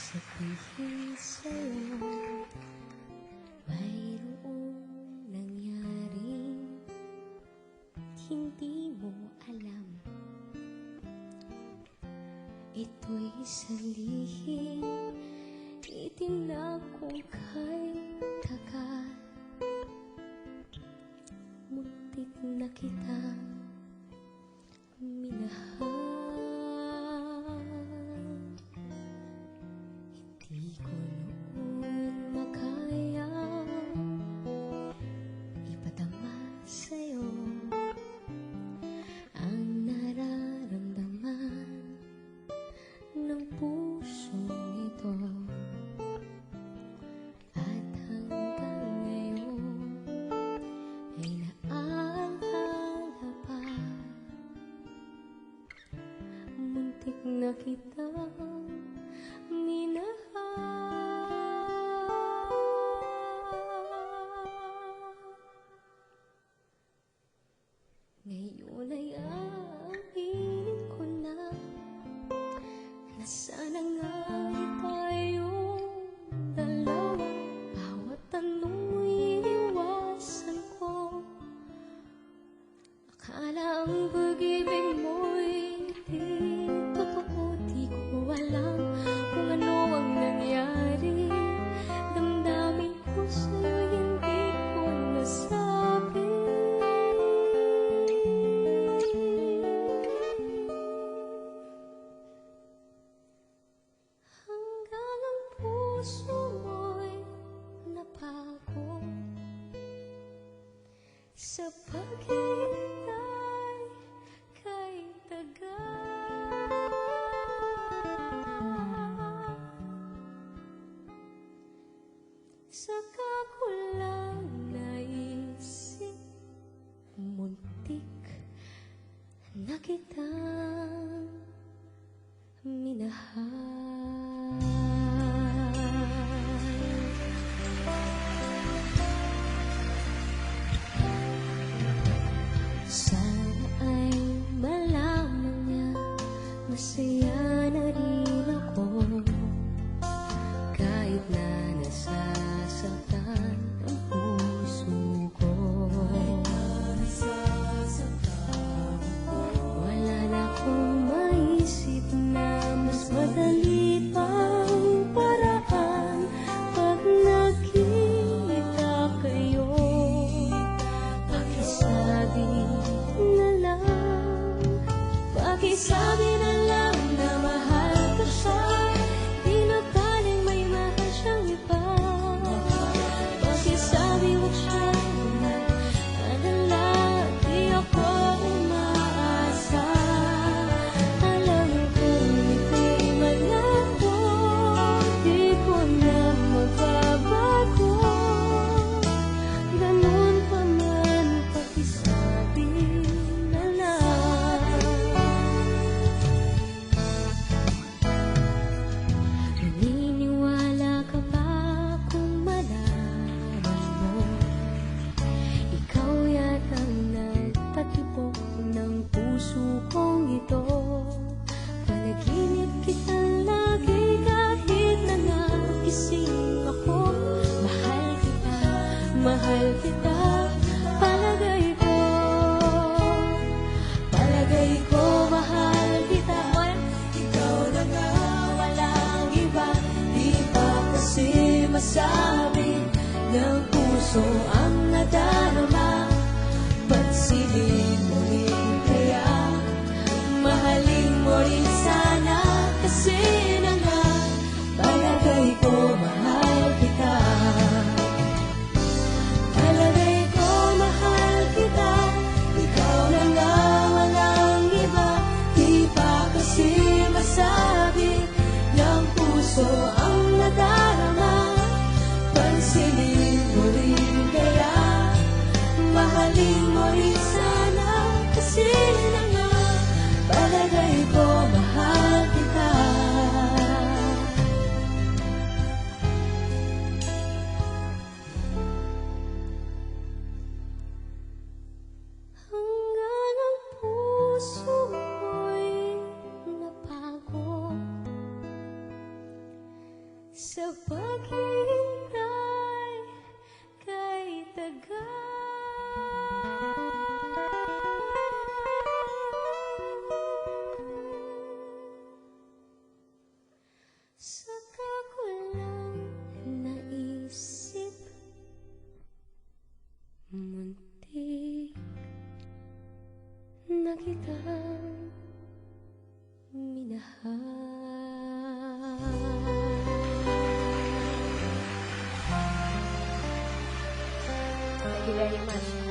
sabihin sa'yo, mayroong nangyaring hindi mo alam. Ito'y salihing itinag kong kay tagal. Muntik na kitang minahal. Hindi ko noon makaya ipadama sa'yo ang nararamdaman ng pusong ito. At hanggang ngayon ay naaalala pa. Muntik na kitang minahal. Ngayon ay aaminin ko na sana nga'y tayong dalawa. Bawat tanong iniwasan ko. Akala ang pag-ibig mo'y di totoo. Di ko alam kung ano ang nangyari. Damdamin ko sa'yo, hindi ko nasabi. Hanggang ang puso mo'y napagod sa paghihintay kay tagal. Saka ko lang naisip, muntik na kitang minahal. Sana ay malaman niya, masaya na rin ako. Kahit na nasasaktan ang puso ko. Wala na akong maisip na mas madali pang paraan. Pag nakita kayo, pakisabi na lang, pakisabi na lang na mahal ko siya. Di na galing may mahal siyang iba. Pakisabi huwag siyang mag-alala, di ako umaasa. Alam kong ito'y malabo, di ko na magbabago. Ganun pa man, pakisabi na lang. Naniniwala ka ba kung malaman mo? Ikaw yatang nagtatibok ng puso kong ito. Panaginip kita lagi kahit na nagising ako. Mahal kita, mahal kita. Palagay ko, mahal kita. Ikaw na nga, walang iba. Di pa kasi masabi ng puso ang nadarama. Pansinin mo rin kaya, mahalin mo rin sana. Kasi na nga, palagay ko, mahal kita. Palagay ko, mahal kita. Ikaw na nga, walang iba. Di pa kasi masabi ng puso ang nadarama. Pansinin mo rin kaya, mahalin mo rin sana. Kasi na nga, palagay ko, mahal kita. Hanggang ang puso mo'y napagod sa paghihintay kay saka ko lang naisip, muntik na kitang minahal. Thank you very much.